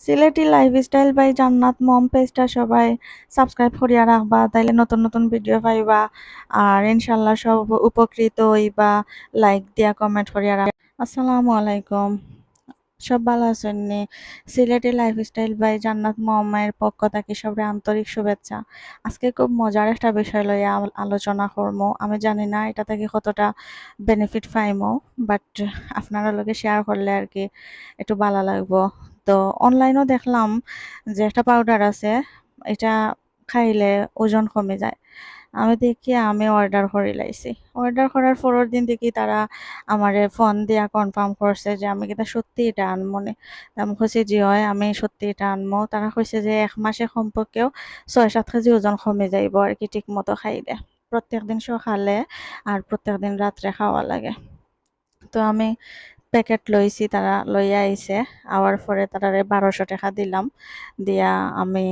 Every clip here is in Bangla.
সিলেটি লাইফস্টাইল বাই জান্নাত মম পেজটা সবাই সাবস্ক্রাইব করিয়া রাখবা, তাইলে নতুন নতুন ভিডিও পাইবা। আর ইনশাল্লাহ সব উপকৃত হইবা। লাইক দিয়া কমেন্ট করিয়া রাখ। আসসালামু আলাইকুম। সব ভালো আছেন নি? সিলেটি লাইফস্টাইল বাই জান্নাত মমের পক্ষ থেকে সবাই আন্তরিক শুভেচ্ছা। আজকে খুব মজার একটা বিষয় লইয়া আলোচনা করবো। আমি জানি না এটা থেকে কতটা বেনিফিট পাইমো, বাট আপনারা লগে শেয়ার করলে আর কি একটু ভালো লাগবো। তো অনলাইনেও দেখলাম যে একটা পাউডার আছে, এটা খাইলে ওজন কমে যায়। আমি অর্ডার করে লাইছি। অর্ডার করার পরের দিন দেখি তারা আমারে ফোন দিয়া কনফার্ম করছে যে আমি কিনা সত্যি এটা আনমো নে। আমি কইছি জি হয়, আমি সত্যি এটা আনমো। তারা কইছে যে ১ মাসে কমপক্ষেও ৬-৭ কেজি ওজন কমে যাইব আর কি ঠিক মতো খাইলে। প্রত্যেকদিন সকালে আর প্রত্যেকদিন রাত্রে খাওয়া লাগে। তো আমি প্যাকেট লইছি, তারা লইয়া আইছে। আওয়ার পরে তারারে ১২০০ টাকা দিলাম। দিয়া আমি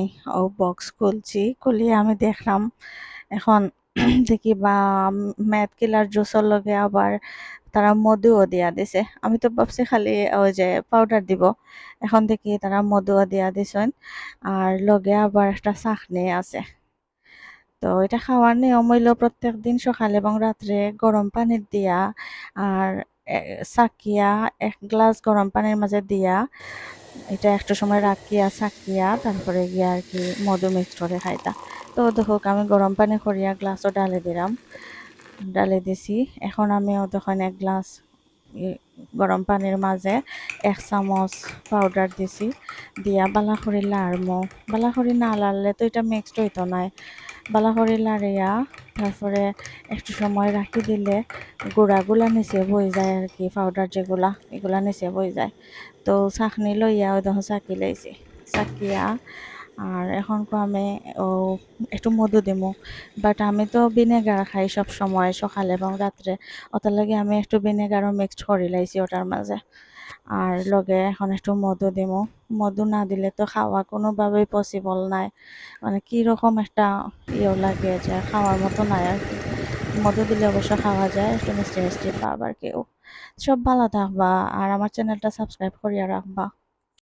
বক্স খুলছি। খুলিয়া আমি দেখলাম এখন দেখি বা মেদ কিলার জুসের লগে আবার তারা মধুও দিয়া দিছে। আমি তো ভাবছি খালি ওই যে পাউডার দিব। এখন দেখি তারা মধুও দিয়া দিছেন। আর লগে আবার একটা চাখনি আছে। তো এটা খাওয়ার নিয়ম হইল প্রত্যেকদিন সকালে এবং রাত্রে গরম পানির দিয়া আর ছাকিয়া ১ গ্লাস গরম পানির মাঝে দিয়া এটা একটু সময় রাখিয়া ছাকিয়া তারপরে গিয়া আর কি মধু মিক্সড করে খাইতা। তো দেখুক আমি গরম পানি করিয়া গ্লাসও ডালে দিলাম। ডালে দিছি। এখন আমিও তখন ১ গ্লাস ই গরম পানির মাঝে ১ চামচ পাউডার দিছি। দিয়া বালা করে লাড়মু। বালা করে না লাড়লে তো এটা মিক্সড হইতো নাই। বালা করে লাড়িয়া তারপরে একটু সময় রাখি দিলে গুঁড়াগুলা নিচে বই যায় আর কি, পাউডার যেগুলা এগুলা নিচে বই যায়। তো ছাঁকনি লইয়া ওই দেখো ছাঁকি লাইছি। ছাঁকিয়া আর এখন আমি ও একটু মধু দিমু। বাট আমি তো ভিনেগার খাই সব সময় সকালে এবং রাত্রে। ওটার লাগে আমি একটু ভিনেগারও মিক্সড করে লাইছি ওটার মাঝে। আর লগে এখন একটু মধু দিমু। মধু না দিলে তো খাওয়া কোনোভাবেই পসিবল নাই। মানে কিরকম একটা লাগে যে খাওয়ার মতো নাই আর কি। মধু দিলে অবশ্য খাওয়া যায়, একটু মিষ্টি মিষ্টি ভাব আর কি। সব ভালো থাকবা আর আমার চ্যানেলটা সাবস্ক্রাইব করিয়া রাখবা।